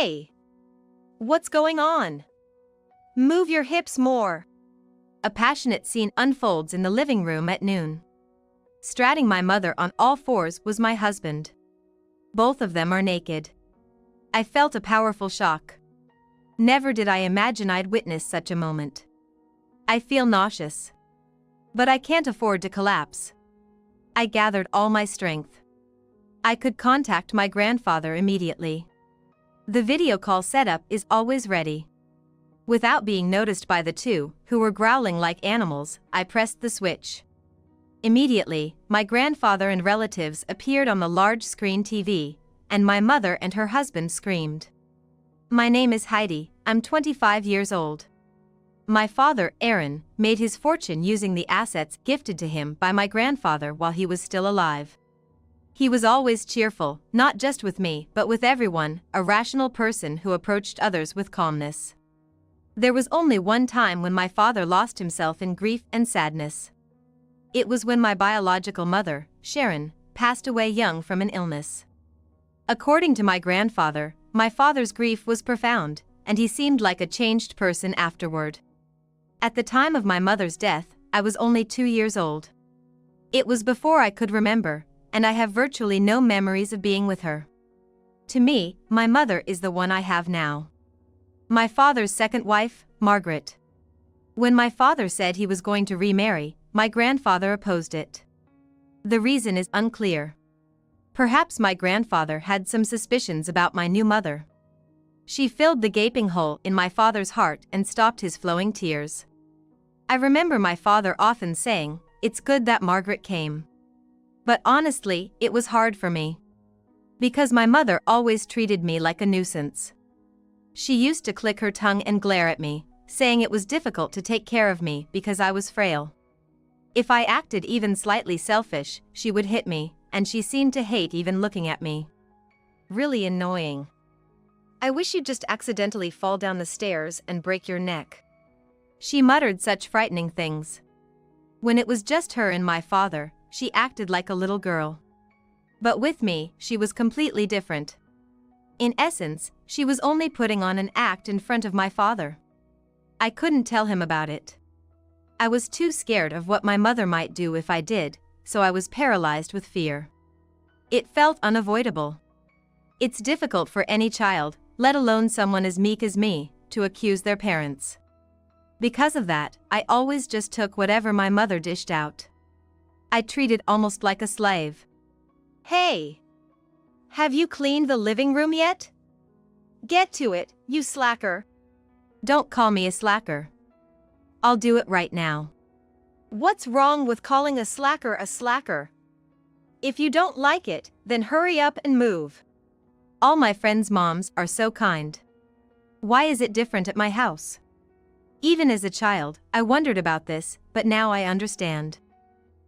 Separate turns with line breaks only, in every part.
Hey! What's going on? Move your hips more. A passionate scene unfolds in the living room at noon. Straddling my mother on all fours was my husband. Both of them are naked. I felt a powerful shock. Never did I imagine I'd witness such a moment. I feel nauseous. But I can't afford to collapse. I gathered all my strength. I could contact my grandfather immediately. The video call setup is always ready. Without being noticed by the two, who were growling like animals, I pressed the switch. Immediately, my grandfather and relatives appeared on the large screen TV, and my mother and her husband screamed. My name is Heidi, I'm 25 years old. My father, Aaron, made his fortune using the assets gifted to him by my grandfather while he was still alive. He was always cheerful, not just with me but with everyone, a rational person who approached others with calmness. There was only one time when my father lost himself in grief and sadness. It was when my biological mother, Sharon, passed away young from an illness. According to my grandfather, my father's grief was profound, and he seemed like a changed person afterward. At the time of my mother's death, I was only 2 years old. It was before I could remember, and I have virtually no memories of being with her. To me, my mother is the one I have now. My father's second wife, Margaret. When my father said he was going to remarry, my grandfather opposed it. The reason is unclear. Perhaps my grandfather had some suspicions about my new mother. She filled the gaping hole in my father's heart and stopped his flowing tears. I remember my father often saying, "It's good that Margaret came." But honestly, it was hard for me. Because my mother always treated me like a nuisance. She used to click her tongue and glare at me, saying it was difficult to take care of me because I was frail. If I acted even slightly selfish, she would hit me, and she seemed to hate even looking at me. Really annoying. I wish you'd just accidentally fall down the stairs and break your neck. She muttered such frightening things. When it was just her and my father, she acted like a little girl. But with me, she was completely different. In essence, she was only putting on an act in front of my father. I couldn't tell him about it. I was too scared of what my mother might do if I did, so I was paralyzed with fear. It felt unavoidable. It's difficult for any child, let alone someone as meek as me, to accuse their parents. Because of that, I always just took whatever my mother dished out. I treated almost like a slave. Hey! Have you cleaned the living room yet? Get to it, you slacker. Don't call me a slacker. I'll do it right now. What's wrong with calling a slacker a slacker? If you don't like it, then hurry up and move. All my friends' moms are so kind. Why is it different at my house? Even as a child, I wondered about this, but now I understand.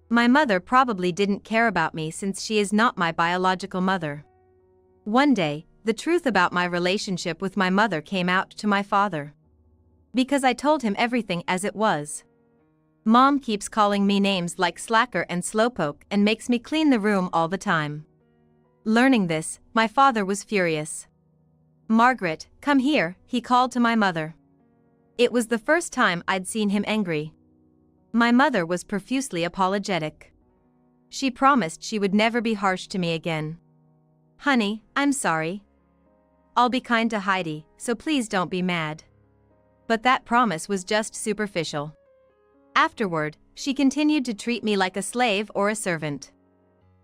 My mother probably didn't care about me since she is not my biological mother. One day, the truth about my relationship with my mother came out to my father. Because I told him everything as it was. Mom keeps calling me names like slacker and slowpoke and makes me clean the room all the time. Learning this, my father was furious. "Margaret, come here," he called to my mother. It was the first time I'd seen him angry. My mother was profusely apologetic. She promised she would never be harsh to me again. "Honey, I'm sorry. I'll be kind to Heidi, so please don't be mad." But that promise was just superficial. Afterward, she continued to treat me like a slave or a servant.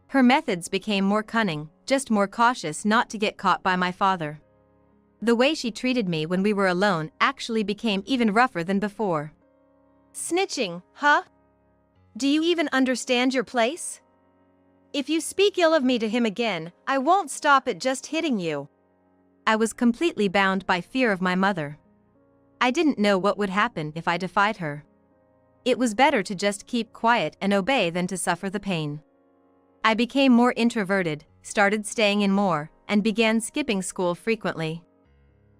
Her methods became more cunning, just more cautious not to get caught by my father. The way she treated me when we were alone actually became even rougher than before. "Snitching, huh? Do you even understand your place? If you speak ill of me to him again, I won't stop at just hitting you." I was completely bound by fear of my mother. I didn't know what would happen if I defied her. It was better to just keep quiet and obey than to suffer the pain. I became more introverted, started staying in more, and began skipping school frequently.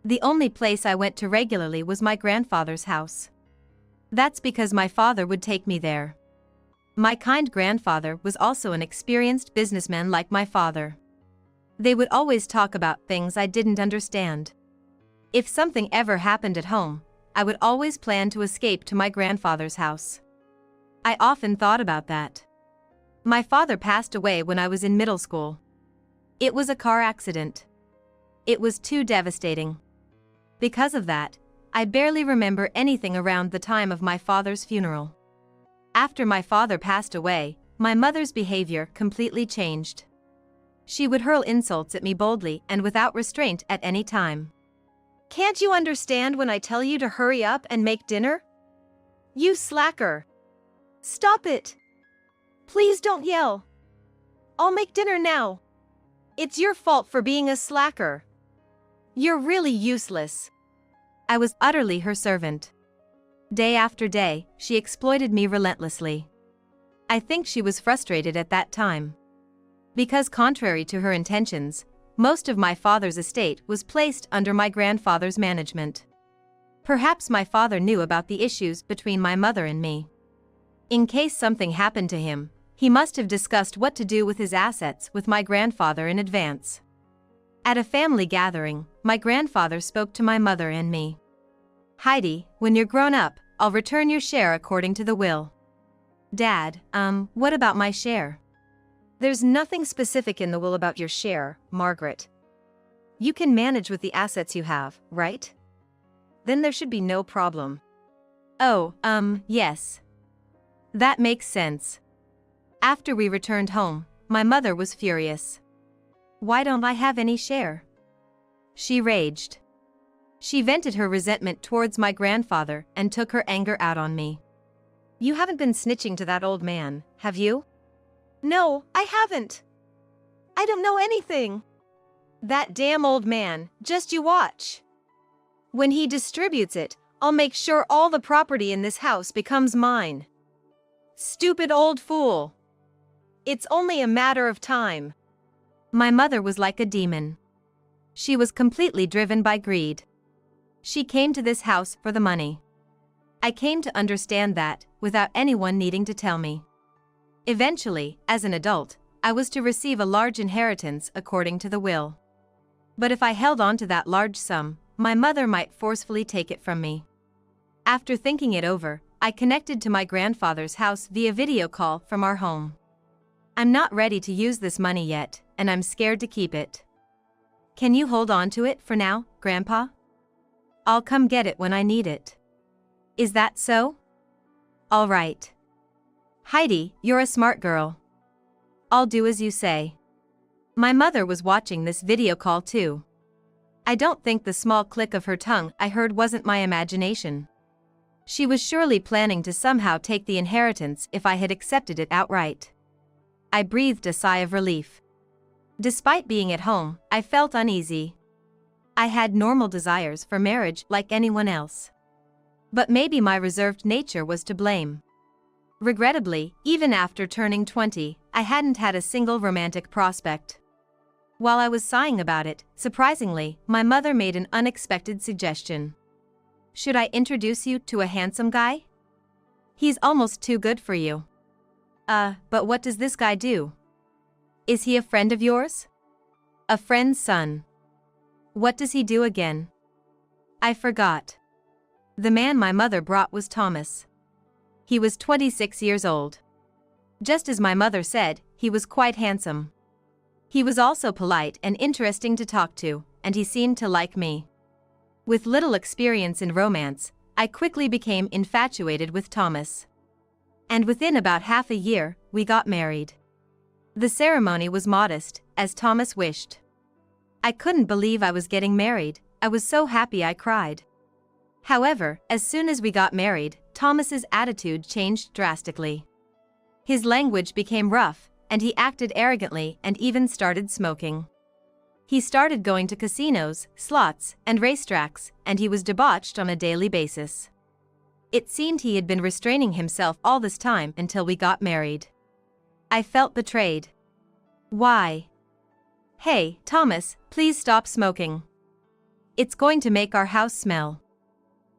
The only place I went to regularly was my grandfather's house. That's because my father would take me there. My kind grandfather was also an experienced businessman like my father. They would always talk about things I didn't understand. If something ever happened at home, I would always plan to escape to my grandfather's house. I often thought about that. My father passed away when I was in middle school. It was a car accident. It was too devastating. Because of that, I barely remember anything around the time of my father's funeral. After my father passed away, my mother's behavior completely changed. She would hurl insults at me boldly and without restraint at any time. "Can't you understand when I tell you to hurry up and make dinner? You slacker! Stop it! Please don't yell! I'll make dinner now! It's your fault for being a slacker! You're really useless!" I was utterly her servant. Day after day, she exploited me relentlessly. I think she was frustrated at that time. Because contrary to her intentions, most of my father's estate was placed under my grandfather's management. Perhaps my father knew about the issues between my mother and me. In case something happened to him, he must have discussed what to do with his assets with my grandfather in advance. At a family gathering, my grandfather spoke to my mother and me. "Heidi, when you're grown up, I'll return your share according to the will." "Dad, what about my share?" "There's nothing specific in the will about your share, Margaret. You can manage with the assets you have, right? Then there should be no problem." "Oh, yes. That makes sense." After we returned home, my mother was furious. "Why don't I have any share?" she raged. She vented her resentment towards my grandfather and took her anger out on me. "You haven't been snitching to that old man, have you?" "No, I haven't. I don't know anything." "That damn old man, just you watch. When he distributes it, I'll make sure all the property in this house becomes mine. Stupid old fool. It's only a matter of time." My mother was like a demon. She was completely driven by greed. She came to this house for the money. I came to understand that, without anyone needing to tell me. Eventually, as an adult, I was to receive a large inheritance according to the will. But if I held on to that large sum, my mother might forcefully take it from me. After thinking it over, I connected to my grandfather's house via video call from our home. "I'm not ready to use this money yet, and I'm scared to keep it. Can you hold on to it for now, Grandpa? I'll come get it when I need it. Is that so?" "All right. Heidi, you're a smart girl. I'll do as you say." My mother was watching this video call too. I don't think the small click of her tongue I heard wasn't my imagination. She was surely planning to somehow take the inheritance if I had accepted it outright. I breathed a sigh of relief. Despite being at home, I felt uneasy. I had normal desires for marriage like anyone else. But maybe my reserved nature was to blame. Regrettably, even after turning 20, I hadn't had a single romantic prospect. While I was sighing about it, surprisingly, my mother made an unexpected suggestion. "Should I introduce you to a handsome guy? He's almost too good for you." But what does this guy do?" "Is he a friend of yours?" "A friend's son." "What does he do again?" I forgot. The man my mother brought was Thomas. He was 26 years old. Just as my mother said, he was quite handsome. He was also polite and interesting to talk to, and he seemed to like me. With little experience in romance, I quickly became infatuated with Thomas. And within about half a year, we got married. The ceremony was modest, as Thomas wished. I couldn't believe I was getting married. I was so happy I cried. However, as soon as we got married, Thomas's attitude changed drastically. His language became rough, and he acted arrogantly and even started smoking. He started going to casinos, slots, and racetracks, and he was debauched on a daily basis. It seemed he had been restraining himself all this time until we got married. I felt betrayed. Why? "Hey, Thomas, please stop smoking. It's going to make our house smell.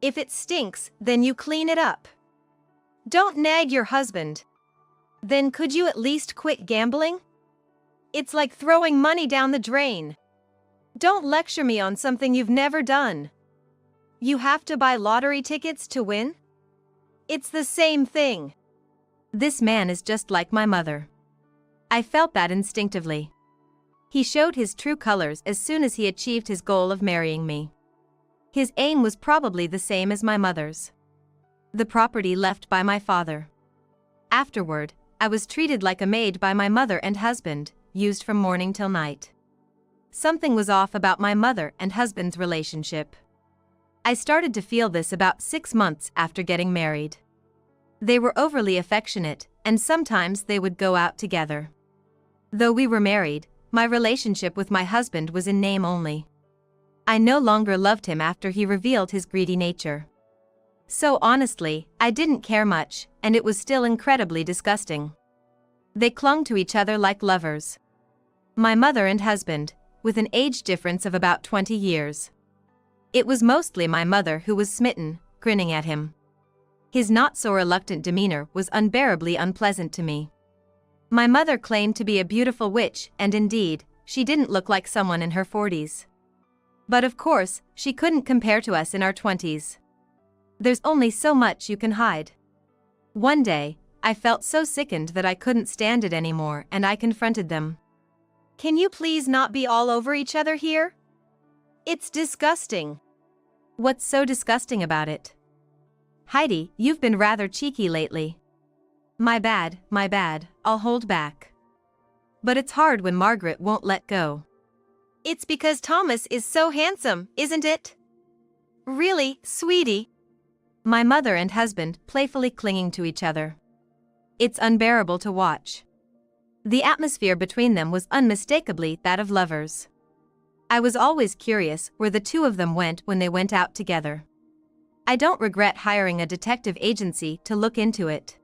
If it stinks, then you clean it up. Don't nag your husband. Then could you at least quit gambling? It's like throwing money down the drain. Don't lecture me on something you've never done." You have to buy lottery tickets to win? It's the same thing. This man is just like my mother. I felt that instinctively. He showed his true colors as soon as he achieved his goal of marrying me. His aim was probably the same as my mother's. The property left by my father. Afterward, I was treated like a maid by my mother and husband, used from morning till night. Something was off about my mother and husband's relationship. I started to feel this about 6 months after getting married. They were overly affectionate, and sometimes they would go out together. Though we were married, my relationship with my husband was in name only. I no longer loved him after he revealed his greedy nature. So honestly, I didn't care much, and it was still incredibly disgusting. They clung to each other like lovers. My mother and husband, with an age difference of about 20 years. It was mostly my mother who was smitten, grinning at him. His not-so-reluctant demeanor was unbearably unpleasant to me. My mother claimed to be a beautiful witch, and indeed, she didn't look like someone in her 40s. But of course, she couldn't compare to us in our 20s. There's only so much you can hide. One day, I felt so sickened that I couldn't stand it anymore, and I confronted them. Can you please not be all over each other here? It's disgusting. What's so disgusting about it? Heidi, you've been rather cheeky lately. My bad, I'll hold back. But it's hard when Margaret won't let go. It's because Thomas is so handsome, isn't it? Really, sweetie? My mother and husband playfully clinging to each other. It's unbearable to watch. The atmosphere between them was unmistakably that of lovers. I was always curious where the two of them went when they went out together. I don't regret hiring a detective agency to look into it.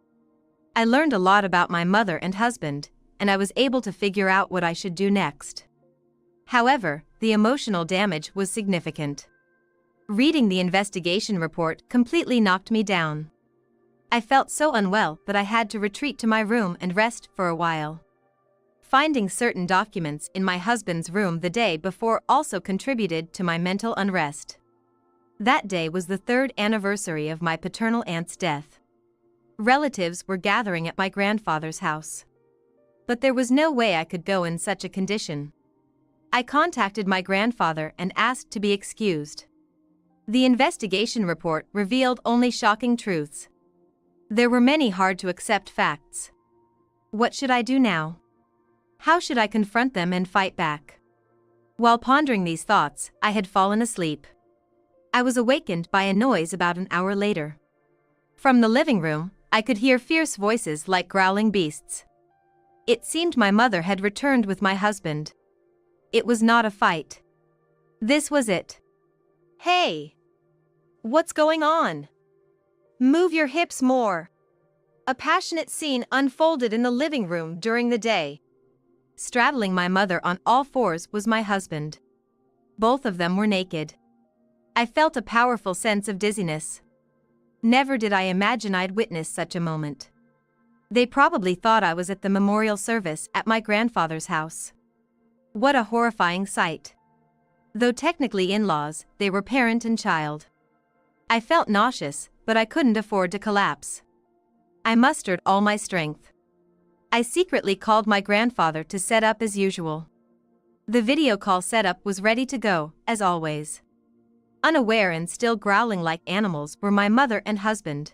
I learned a lot about my mother and husband, and I was able to figure out what I should do next. However, the emotional damage was significant. Reading the investigation report completely knocked me down. I felt so unwell that I had to retreat to my room and rest for a while. Finding certain documents in my husband's room the day before also contributed to my mental unrest. That day was the 3rd anniversary of my paternal aunt's death. Relatives were gathering at my grandfather's house. But there was no way I could go in such a condition. I contacted my grandfather and asked to be excused. The investigation report revealed only shocking truths. There were many hard-to-accept facts. What should I do now? How should I confront them and fight back? While pondering these thoughts, I had fallen asleep. I was awakened by a noise about an hour later. From the living room, I could hear fierce voices like growling beasts. It seemed my mother had returned with my husband. It was not a fight. This was it. Hey! What's going on? Move your hips more. A passionate scene unfolded in the living room during the day. Straddling my mother on all fours was my husband. Both of them were naked. I felt a powerful sense of dizziness. Never did I imagine I'd witness such a moment. They probably thought I was at the memorial service at my grandfather's house. What a horrifying sight. Though technically in-laws, they were parent and child. I felt nauseous, but I couldn't afford to collapse. I mustered all my strength. I secretly called my grandfather to set up as usual. The video call setup was ready to go, as always. Unaware and still growling like animals were my mother and husband.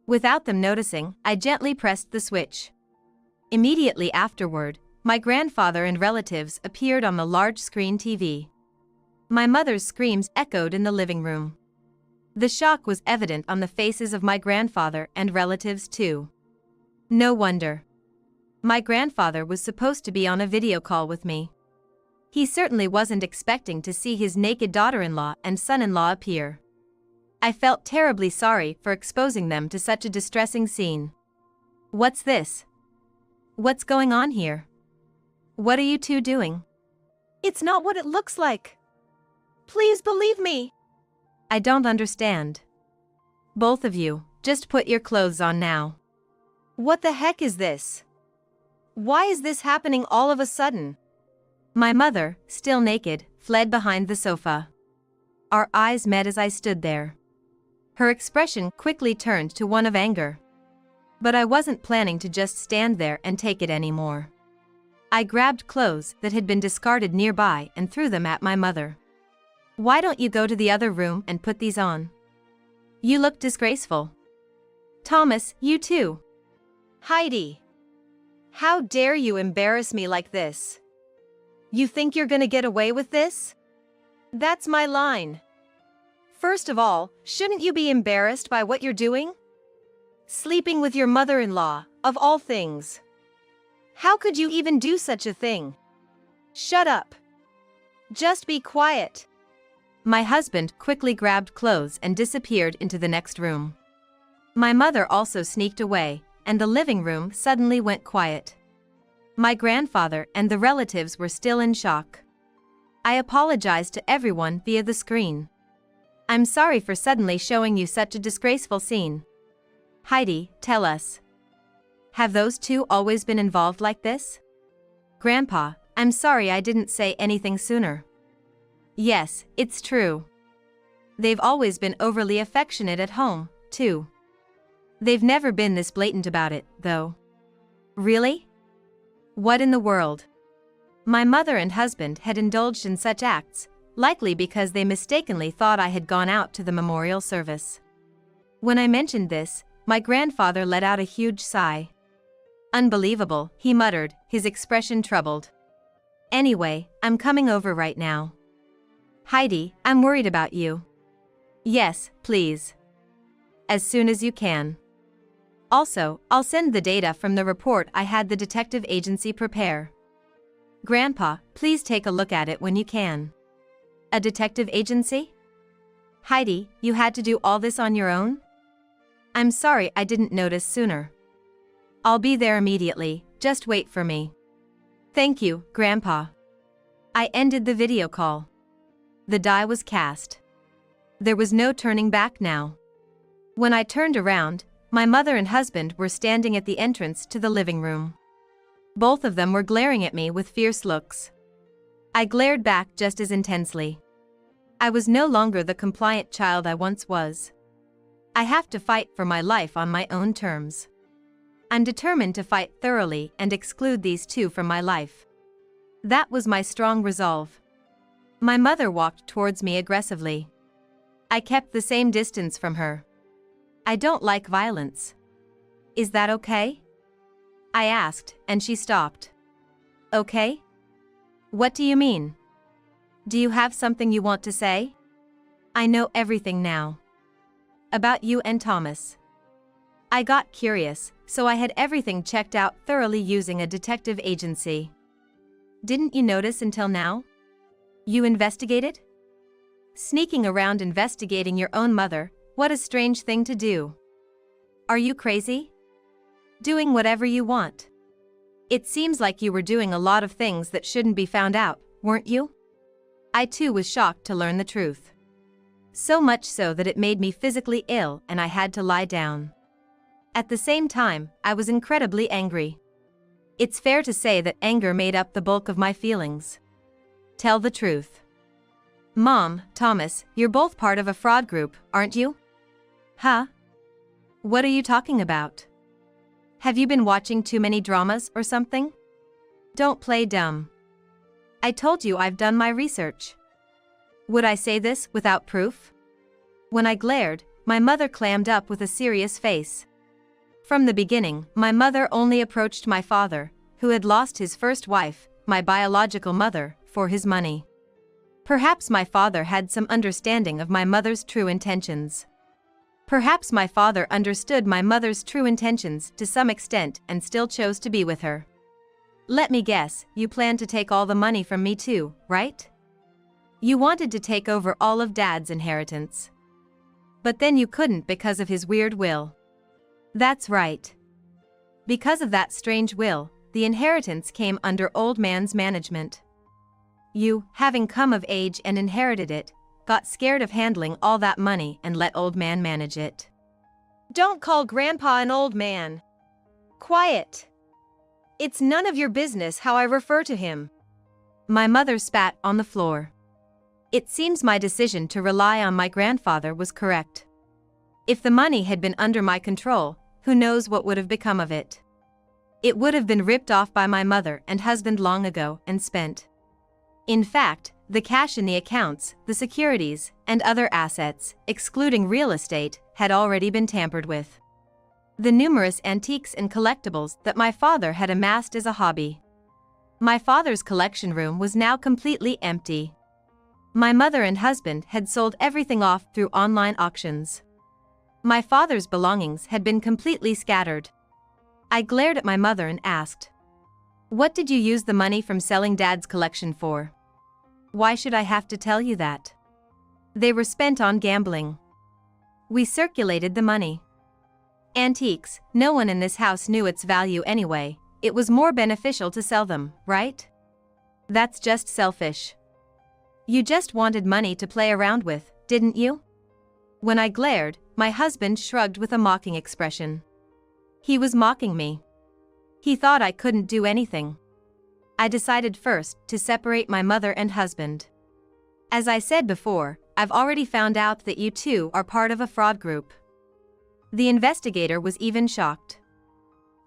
Without them noticing, I gently pressed the switch. Immediately afterward, my grandfather and relatives appeared on the large screen TV. My mother's screams echoed in the living room. The shock was evident on the faces of my grandfather and relatives too. No wonder. My grandfather was supposed to be on a video call with me. He certainly wasn't expecting to see his naked daughter-in-law and son-in-law appear. I felt terribly sorry for exposing them to such a distressing scene. What's this? What's going on here? What are you two doing? It's not what it looks like. Please believe me. I don't understand. Both of you, just put your clothes on now. What the heck is this? Why is this happening all of a sudden? My mother, still naked, fled behind the sofa. Our eyes met as I stood there. Her expression quickly turned to one of anger. But I wasn't planning to just stand there and take it anymore. I grabbed clothes that had been discarded nearby and threw them at my mother. "Why don't you go to the other room and put these on? You look disgraceful. Thomas, you too. Heidi. How dare you embarrass me like this? You think you're gonna get away with this? That's my line. First of all, shouldn't you be embarrassed by what you're doing? Sleeping with your mother-in-law, of all things. How could you even do such a thing? Shut up. Just be quiet." My husband quickly grabbed clothes and disappeared into the next room. My mother also sneaked away, and the living room suddenly went quiet. My grandfather and the relatives were still in shock. I apologized to everyone via the screen. "I'm sorry for suddenly showing you such a disgraceful scene. Heidi, tell us. Have those two always been involved like this?" "Grandpa, I'm sorry I didn't say anything sooner. Yes, it's true. They've always been overly affectionate at home, too. They've never been this blatant about it, though." "Really? What in the world?" My mother and husband had indulged in such acts, likely because they mistakenly thought I had gone out to the memorial service. When I mentioned this, my grandfather let out a huge sigh. "Unbelievable," he muttered, his expression troubled. "Anyway, I'm coming over right now. Heidi, I'm worried about you." "Yes, please. As soon as you can. Also, I'll send the data from the report I had the detective agency prepare. Grandpa, please take a look at it when you can." "A detective agency? Heidi, you had to do all this on your own? I'm sorry I didn't notice sooner." "I'll be there immediately, just wait for me." "Thank you, Grandpa." I ended the video call. The die was cast. There was no turning back now. When I turned around, my mother and husband were standing at the entrance to the living room. Both of them were glaring at me with fierce looks. I glared back just as intensely. I was no longer the compliant child I once was. I have to fight for my life on my own terms. I'm determined to fight thoroughly and exclude these two from my life. That was my strong resolve. My mother walked towards me aggressively. I kept the same distance from her. "I don't like violence. Is that okay?" I asked, and she stopped. "Okay? What do you mean? Do you have something you want to say?" "I know everything now. About you and Thomas." I got curious, so I had everything checked out thoroughly using a detective agency. "Didn't you notice until now? You investigated? Sneaking around investigating your own mother, what a strange thing to do. Are you crazy? Doing whatever you want. It seems like you were doing a lot of things that shouldn't be found out, weren't you?" I too was shocked to learn the truth. So much so that it made me physically ill and I had to lie down. At the same time, I was incredibly angry. It's fair to say that anger made up the bulk of my feelings. Tell the truth. "Mom, Thomas, you're both part of a fraud group, aren't you?" "Huh? What are you talking about? Have you been watching too many dramas or something? Don't play dumb. I told you I've done my research. Would I say this without proof?" When I glared, my mother clammed up with a serious face. From the beginning, my mother only approached my father, who had lost his first wife, my biological mother, for his money. Perhaps my father had some understanding of my mother's true intentions. Perhaps my father understood my mother's true intentions to some extent and still chose to be with her. Let me guess, you planned to take all the money from me too, right? You wanted to take over all of Dad's inheritance. But then you couldn't because of his weird will. That's right. Because of that strange will, the inheritance came under old man's management. You, having come of age and inherited it, got scared of handling all that money and let old man manage it. Don't call Grandpa an old man. Quiet. It's none of your business how I refer to him. My mother spat on the floor. It seems my decision to rely on my grandfather was correct. If the money had been under my control, who knows what would have become of it? It would have been ripped off by my mother and husband long ago and spent. In fact, the cash in the accounts, the securities, and other assets, excluding real estate, had already been tampered with. The numerous antiques and collectibles that my father had amassed as a hobby. My father's collection room was now completely empty. My mother and husband had sold everything off through online auctions. My father's belongings had been completely scattered. I glared at my mother and asked, "What did you use the money from selling Dad's collection for?" "Why should I have to tell you that?" "They were spent on gambling. We circulated the money." "Antiques, no one in this house knew its value anyway. It was more beneficial to sell them, right?" "That's just selfish. You just wanted money to play around with, didn't you?" When I glared, my husband shrugged with a mocking expression. He was mocking me. He thought I couldn't do anything. I decided first to separate my mother and husband. As I said before, I've already found out that you two are part of a fraud group. The investigator was even shocked.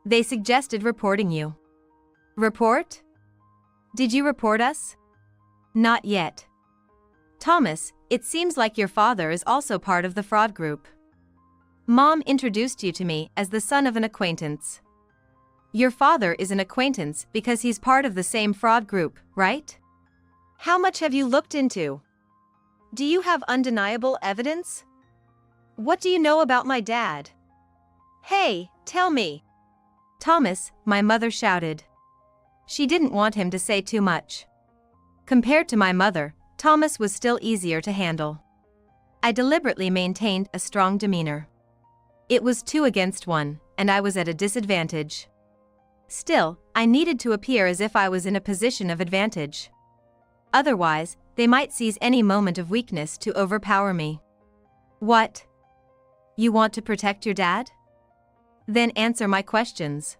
They suggested reporting you. Report? Did you report us? Not yet. Thomas, it seems like your father is also part of the fraud group. Mom introduced you to me as the son of an acquaintance. Your father is an acquaintance because he's part of the same fraud group, right? How much have you looked into? Do you have undeniable evidence? What do you know about my dad? Hey, tell me. Thomas, my mother shouted. She didn't want him to say too much. Compared to my mother, Thomas was still easier to handle. I deliberately maintained a strong demeanor. It was 2 against 1, and I was at a disadvantage. Still, I needed to appear as if I was in a position of advantage. Otherwise, they might seize any moment of weakness to overpower me. What? You want to protect your dad? Then answer my questions.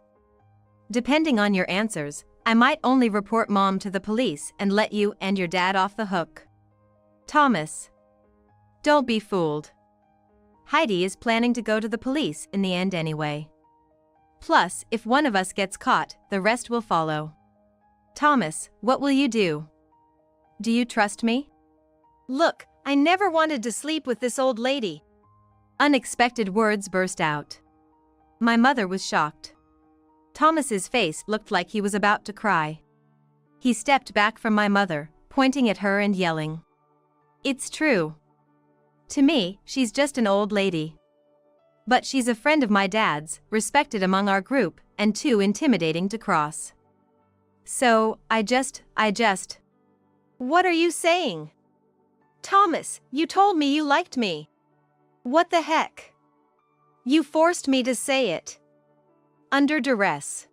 Depending on your answers, I might only report Mom to the police and let you and your dad off the hook. Thomas. Don't be fooled. Heidi is planning to go to the police in the end anyway. Plus, if one of us gets caught, the rest will follow. Thomas, what will you do? Do you trust me? Look, I never wanted to sleep with this old lady. Unexpected words burst out. My mother was shocked. Thomas's face looked like he was about to cry. He stepped back from my mother, pointing at her and yelling. It's true. To me, she's just an old lady. But she's a friend of my dad's, respected among our group, and too intimidating to cross. So, I just... What are you saying? Thomas, you told me you liked me. What the heck? You forced me to say it. Under duress.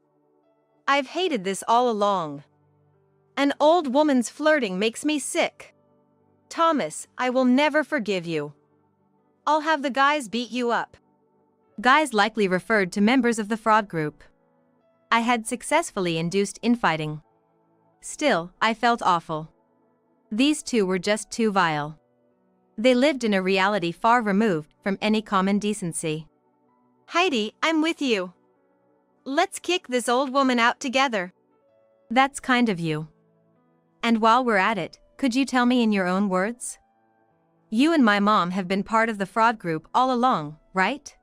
I've hated this all along. An old woman's flirting makes me sick. Thomas, I will never forgive you. I'll have the guys beat you up. Guys likely referred to members of the fraud group. I had successfully induced infighting. Still, I felt awful. These two were just too vile. They lived in a reality far removed from any common decency. Heidi, I'm with you. Let's kick this old woman out together. That's kind of you. And while we're at it, could you tell me in your own words? You and my mom have been part of the fraud group all along, right?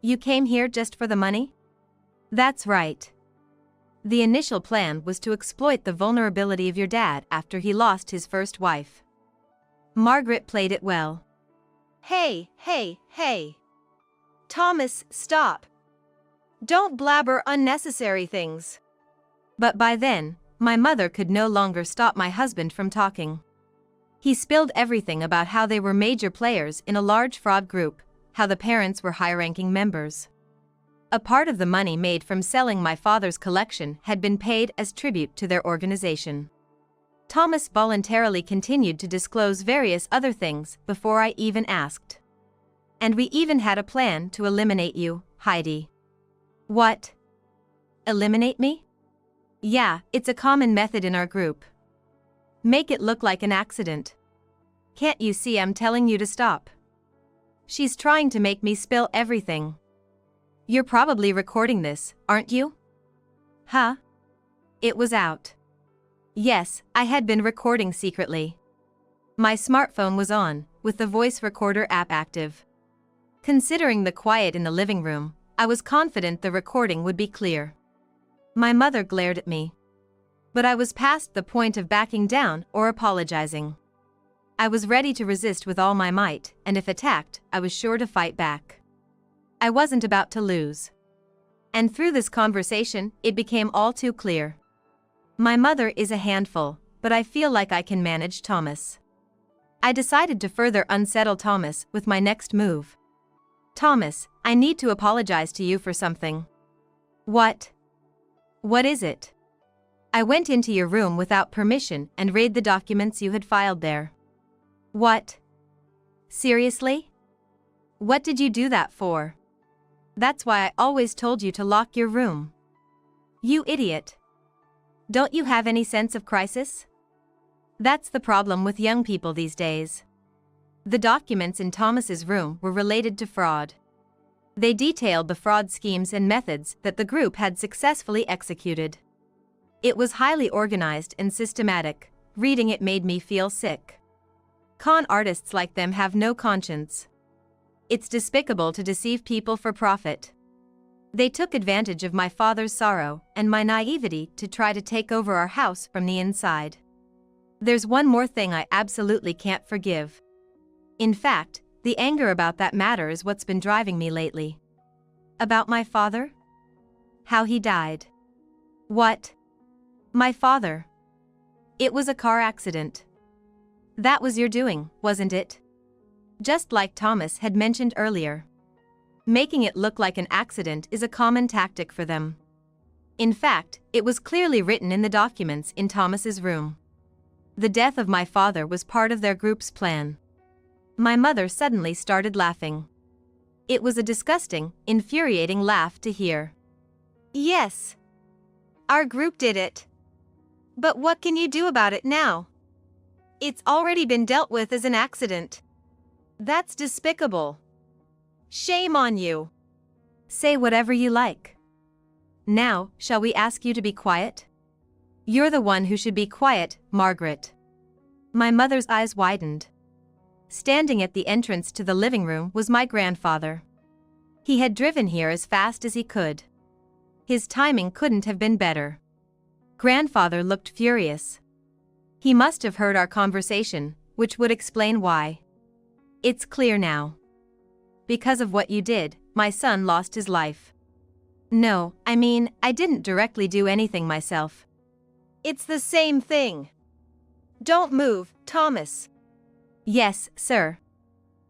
You came here just for the money? That's right. The initial plan was to exploit the vulnerability of your dad after he lost his first wife. Margaret played it well. Hey. Thomas, stop. Don't blabber unnecessary things. But by then, my mother could no longer stop my husband from talking. He spilled everything about how they were major players in a large fraud group, how the parents were high-ranking members. A part of the money made from selling my father's collection had been paid as tribute to their organization. Thomas voluntarily continued to disclose various other things before I even asked. And we even had a plan to eliminate you, Heidi. What? Eliminate me? Yeah, it's a common method in our group. Make it look like an accident. Can't you see I'm telling you to stop? She's trying to make me spill everything. You're probably recording this, aren't you? Huh? It was out. Yes, I had been recording secretly. My smartphone was on, with the voice recorder app active. Considering the quiet in the living room, I was confident the recording would be clear. My mother glared at me. But I was past the point of backing down or apologizing. I was ready to resist with all my might, and if attacked, I was sure to fight back. I wasn't about to lose. And through this conversation, it became all too clear. My mother is a handful, but I feel like I can manage Thomas. I decided to further unsettle Thomas with my next move. Thomas, I need to apologize to you for something. What? What is it? I went into your room without permission and read the documents you had filed there. What? Seriously? What did you do that for? That's why I always told you to lock your room. You idiot. Don't you have any sense of crisis? That's the problem with young people these days. The documents in Thomas's room were related to fraud. They detailed the fraud schemes and methods that the group had successfully executed. It was highly organized and systematic. Reading it made me feel sick. Con artists like them have no conscience. It's despicable to deceive people for profit. They took advantage of my father's sorrow and my naivety to try to take over our house from the inside. There's one more thing I absolutely can't forgive. In fact, the anger about that matter is what's been driving me lately. About my father? How he died. What? My father. It was a car accident. That was your doing, wasn't it? Just like Thomas had mentioned earlier. Making it look like an accident is a common tactic for them. In fact, it was clearly written in the documents in Thomas's room. The death of my father was part of their group's plan. My mother suddenly started laughing. It was a disgusting, infuriating laugh to hear. Yes. Our group did it. But what can you do about it now? It's already been dealt with as an accident. That's despicable. Shame on you. Say whatever you like. Now, shall we ask you to be quiet? You're the one who should be quiet, Margaret. My mother's eyes widened. Standing at the entrance to the living room was my grandfather. He had driven here as fast as he could. His timing couldn't have been better. Grandfather looked furious. He must have heard our conversation, which would explain why. It's clear now. Because of what you did, my son lost his life. No, I mean, I didn't directly do anything myself. It's the same thing. Don't move, Thomas. Yes, sir.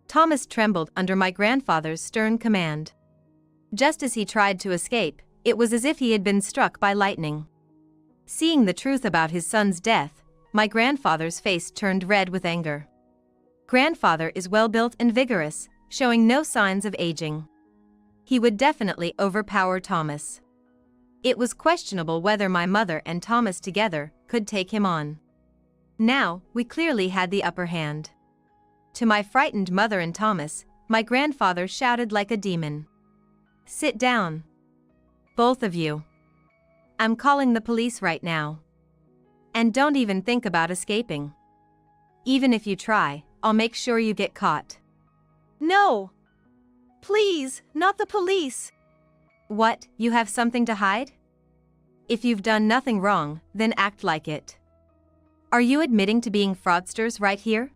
Thomas trembled under my grandfather's stern command. Just as he tried to escape, it was as if he had been struck by lightning. Seeing the truth about his son's death, my grandfather's face turned red with anger. Grandfather is well-built and vigorous, showing no signs of aging. He would definitely overpower Thomas. It was questionable whether my mother and Thomas together could take him on. Now, we clearly had the upper hand. To my frightened mother and Thomas, my grandfather shouted like a demon. Sit down. Both of you. I'm calling the police right now. And don't even think about escaping. Even if you try, I'll make sure you get caught. No! Please, not the police! What, you have something to hide? If you've done nothing wrong, then act like it. Are you admitting to being fraudsters right here?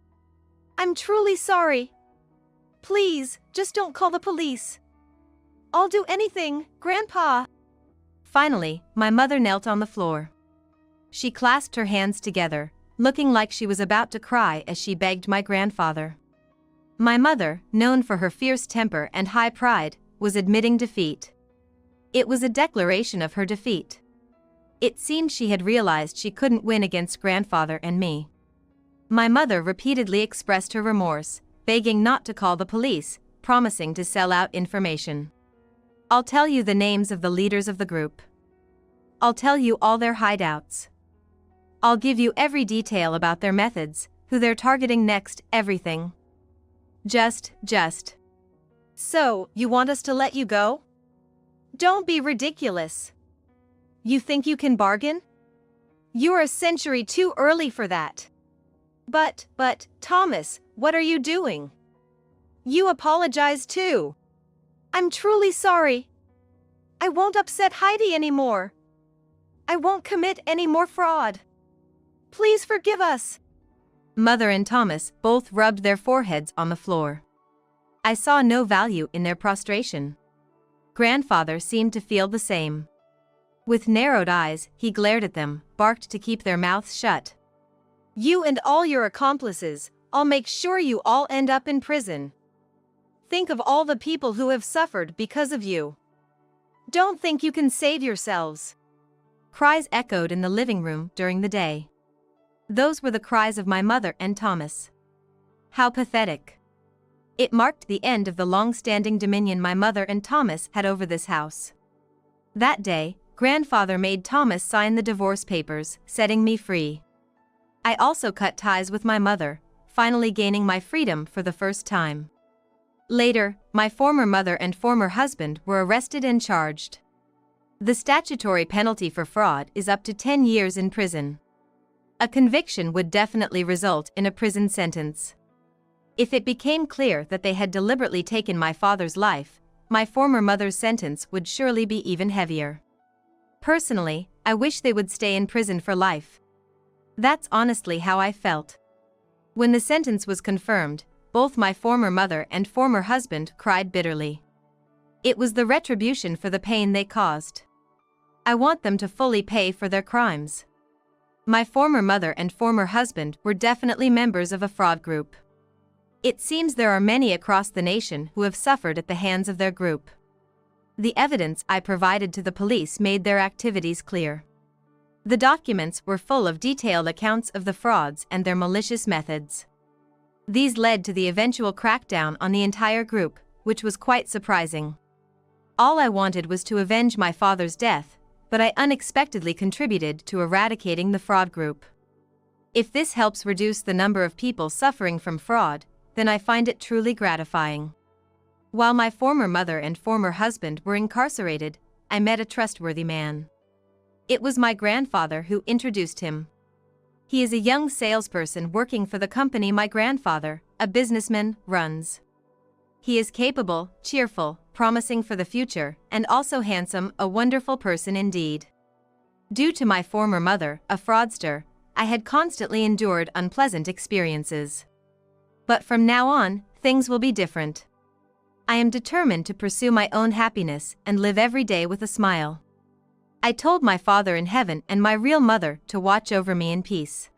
I'm truly sorry. Please, just don't call the police. I'll do anything, Grandpa. Finally, my mother knelt on the floor. She clasped her hands together, looking like she was about to cry as she begged my grandfather. My mother, known for her fierce temper and high pride, was admitting defeat. It was a declaration of her defeat. It seemed she had realized she couldn't win against grandfather and me. My mother repeatedly expressed her remorse, begging not to call the police, promising to sell out information. I'll tell you the names of the leaders of the group. I'll tell you all their hideouts. I'll give you every detail about their methods, who they're targeting next, everything. Just. So, you want us to let you go? Don't be ridiculous. You think you can bargain? You're a century too early for that. But, Thomas, what are you doing? You apologize too. I'm truly sorry. I won't upset Heidi anymore. I won't commit any more fraud. Please forgive us. Mother and Thomas both rubbed their foreheads on the floor. I saw no value in their prostration. Grandfather seemed to feel the same. With narrowed eyes, he glared at them, barked to keep their mouths shut. You and all your accomplices, I'll make sure you all end up in prison. Think of all the people who have suffered because of you. Don't think you can save yourselves. Cries echoed in the living room during the day. Those were the cries of my mother and Thomas. How pathetic. It marked the end of the long-standing dominion my mother and Thomas had over this house. That day, Grandfather made Thomas sign the divorce papers, setting me free. I also cut ties with my mother, finally gaining my freedom for the first time. Later, my former mother and former husband were arrested and charged. The statutory penalty for fraud is up to 10 years in prison. A conviction would definitely result in a prison sentence. If it became clear that they had deliberately taken my father's life, my former mother's sentence would surely be even heavier. Personally, I wish they would stay in prison for life. That's honestly how I felt. When the sentence was confirmed, both my former mother and former husband cried bitterly. It was the retribution for the pain they caused. I want them to fully pay for their crimes. My former mother and former husband were definitely members of a fraud group. It seems there are many across the nation who have suffered at the hands of their group. The evidence I provided to the police made their activities clear. The documents were full of detailed accounts of the frauds and their malicious methods. These led to the eventual crackdown on the entire group, which was quite surprising. All I wanted was to avenge my father's death, but I unexpectedly contributed to eradicating the fraud group. If this helps reduce the number of people suffering from fraud, then I find it truly gratifying. While my former mother and former husband were incarcerated, I met a trustworthy man. It was my grandfather who introduced him. He is a young salesperson working for the company my grandfather, a businessman, runs. He is capable, cheerful, promising for the future, and also handsome, a wonderful person indeed. Due to my former mother, a fraudster, I had constantly endured unpleasant experiences. But from now on, things will be different. I am determined to pursue my own happiness and live every day with a smile. I told my Father in heaven and my real mother to watch over me in peace.